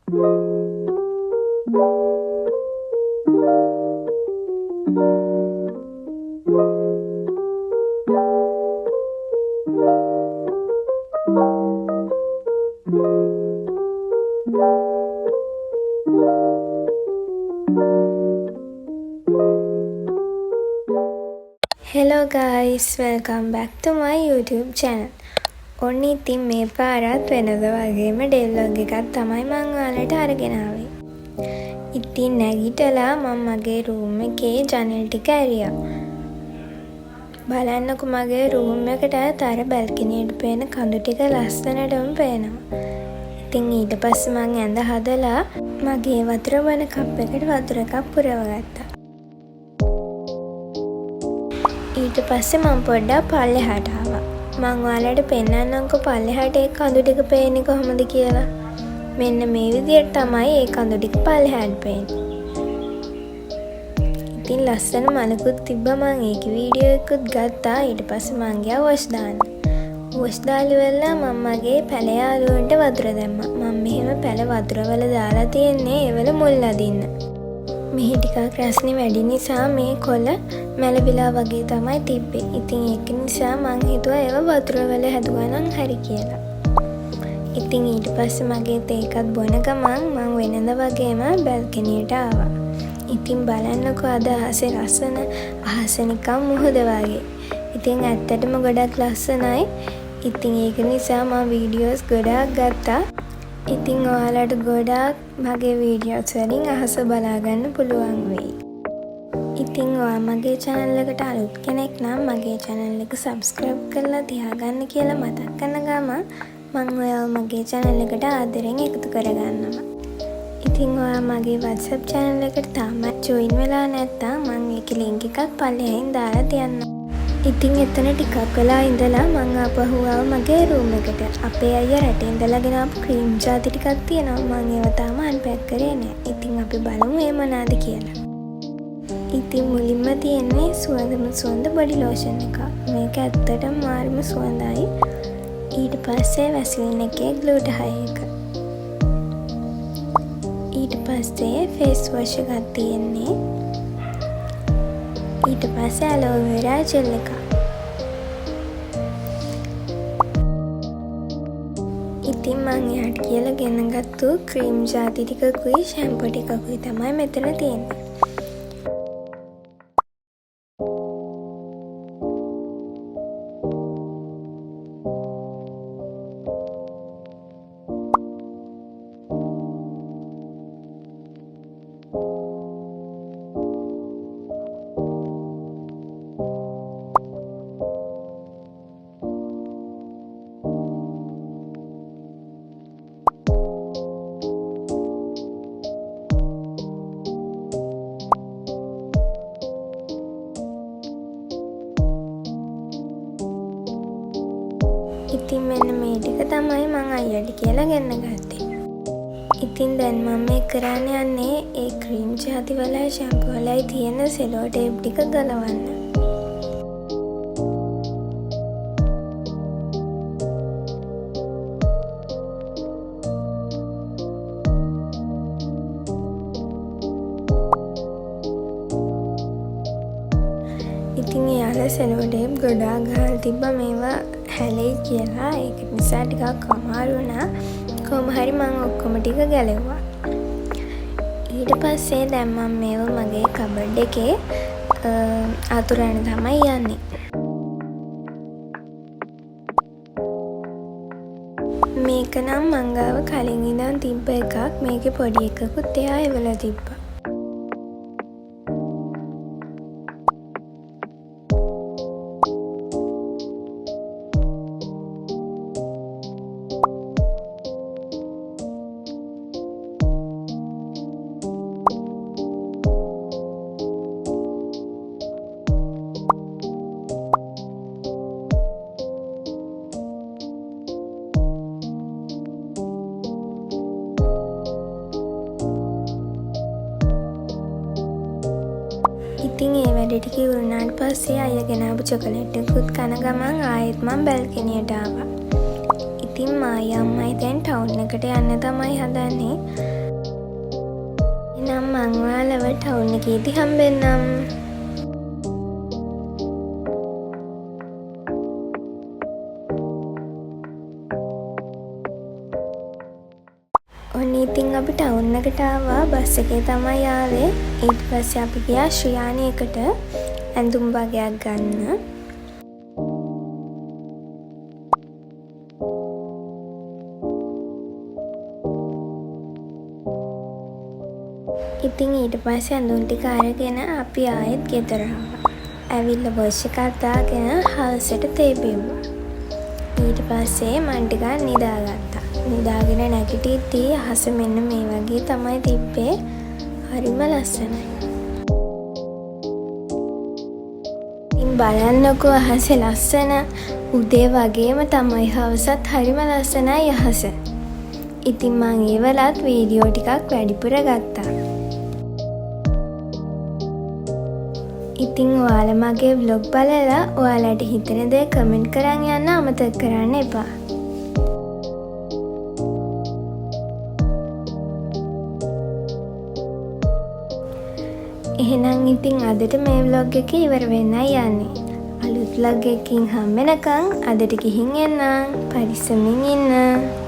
Hello guys, welcome back to my YouTube channel. ඔන්න ඉතින් මේ පාරත් වෙනද වගේම ඩේ vlog එකක් තමයි මම ඔයාලට අරගෙන ආවේ. ඉතින් නැගිටලා මම මගේ room එකේ ජනෙල් ටික ඇරියා. බලන්නකෝ මගේ room එකට තර balcony එකට පේන කඳු ටික ලස්සනටම පේනවා. ඉතින් ඊට පස්සේ මම ඇඳ හදලා මගේ වතුර බොන කප් එකට වතුර එකක් පුරව ගත්තා. ඊට පස්සේ මම පොඩ්ඩක් පල්ලෙහාට ආවා. මම ඔයාලට පෙන්නන්නම්කෝ පල්ලෙහාට ඒ කඳු ටික පේන්නේ කොහොමද කියලා. මෙන්න මේ විදිහට තමයි ඒ කඳු ටික පල්ලෙහාට පේන්නේ. ඉතින් ලස්සන මලකුත් තිබ්බා. මම ඒකේ වීඩියෝ එකකුත් ගත්තා. ඊට පස්සේ මම ගියා වොෂ් දාන්න. වොෂ් දාලා වෙලා මම මගේ පැල යාළුවන්ට වතුර දැම්මා. මම මෙහෙම පැල වතුරවල දාලා තියන්නේ ඒවල මුල් අදින්න. මෙහි ටිකක් රස්නේ වැඩි නිසා මේ කොළ මැලවිලා වගේ තමයි තිබ්බේ. ඉතින් ඒක නිසා මං හිතුවා ඒව වතුර වල හැදුවා නම් හරි කියලා. ඉතින් ඊට පස්සේ මගේ තේකත් බොන ගමන් මං වෙනද වගේම බල්කනියට ආවා. ඉතින් බලන්නකෝ අද අහසේ ලස්සන අහස නිකන් මුහුද වගේ. ඉතින් ඇත්තටම ගොඩක් ලස්සනයි. ඉතින් ඒක නිසා මම වීඩියෝස් ගොඩක් ගත්තා. ඉතින් ඔයාලට ගොඩාක් මගේ වීඩියෝස් වලින් අහස බලා ගන්න පුළුවන් වෙයි. ඉතින් ඔයා මගේ channel එකට අලුත් කෙනෙක් නම් මගේ channel එක subscribe කරලා තියාගන්න කියලා මතක් කරන ගමන් මම ඔයාව මගේ channel එකට ආදරෙන් එකතු කරගන්නවා. ඉතින් ඔයා මගේ WhatsApp channel එකට තාමත් join වෙලා නැත්නම් මම ඒකේ link එකක් පල්ලෙහින් දාලා තියන්නම්. ඉතින් එතන ටිකක් වෙලා ඉඳලා මං ආපහු ආව මගේ room එකට. අපේ අයියා රටේ ඉඳලා ගෙන ආපු ක්‍රීම් ජාති ටිකක් තියෙනවා. මං ඒව තාම අන්පැක් කරේ නෑ. ඉතින් අපි බලමු ඒ මොනවාද කියලා. ඉතින් මුලින්ම තියෙන්නේ සුවඳ බොඩි ලෝෂන් එක. මේක ඇත්තටම මාර්ම සුවඳයි. ඊට පස්සේ වැසිලින් එකේ ග්ලූටහයි එක. ඊට පස්සේ ෆේස් වොෂ් එකක් තියෙන්නේ. ඊට පස්සේ ඇලෝවෙරා ජෙල් එක. ඉතින් මං එයාට කියලා ගෙනගත්තු ක්‍රීම් ජාති ටිකකුයි ෂැම්පූ ටිකකුයි තමයි මෙතන තියෙන්නේ. ඉතින් මෙන්න මේ ටික තමයි මං අයියට කියලා ගෙන්න ගත්තේ. ඉතින් දැන් මම මේ කරන්න යන්නේ ඒ ක්‍රීම් ජාති වලයි ෂැම්පූ වලයි තියෙන සෙලෝ ටේප් ටික ගලවන්න. ඉතින් එයාලා සෙලෝ ටේප් ගොඩාක් ගහලා තිබ්බා මේවා හැලෙයි කියලා. ඒක නිසා ටිකක් අමාරු වුණා. කොහොම හරි මම ඔක්කොම ටික ගැලෙව්වා. ඊට පස්සේ දැන් මම මේව මගේ කබඩ් එකේ අතුරන්න තමයි යන්නේ. මේක නම් මං ගාව කලින් ඉඳන් තිබ්බ එකක්. මේකේ පොඩි එකකුත් එහා එවලා තිබ්බා. ඉතින් ඒ වැඩ ටික ඉවරනාට පස්සේ අයියා ගෙනාවු චොකලට් එකකුත් කන ගමන් ආයෙත් මම බල්කනියට ආවා. ඉතින් මායි අම්මයි දැන් ටවුන් එකට යන්න තමයි හදන්නේ. මං ඔයාලව ටවුන් එකේදී හම්බෙන්නම්. ඔන්න ඉතින් අපි ටවුන් එකට ආවා. බස් එකේ තමයි ආවේ. ඊට පස්සේ අපි ගියා ශ්‍රියාණියකට ඇඳුම් වගයක් ගන්න. ඉතින් ඊට පස්සේ ඇඳුම් ටික අරගෙන අපි ආයෙත් ගෙදර ආවා. ඇවිල්ලා වොෂ් එකක් දාගෙන හවසට තේ බිව්වා. ඊට පස්සේ මං ටිකක් නිදාගත්තා. නිදාගෙන නැගිටිද්දී අහස මෙන්න මේ වගේ තමයි තිබ්බේ. හරිම ලස්සනයි. ඉතින් බලන්නකෝ අහසේ ලස්සන. උදේ වගේම තමයි හවසත් හරිම ලස්සනයි අහස. ඉතින් මං ඒ වෙලත් වීඩියෝ ටිකක් වැඩිපුර ගත්තා. ඉතින් ඔයාලා මගේ vlog බලලා ඔයාලට හිතෙන දේ කමෙන්ට් කරන් යන්න අමතක කරන්න එපා. එහෙනම් ඉතින් අදට මේ vlog එක ඉවර වෙන්නයි යන්නේ. අලුත් vlog එකකින් හම්බෙනකන් අදට ගිහින් එන්නම්. පරිස්සමින් ඉන්න.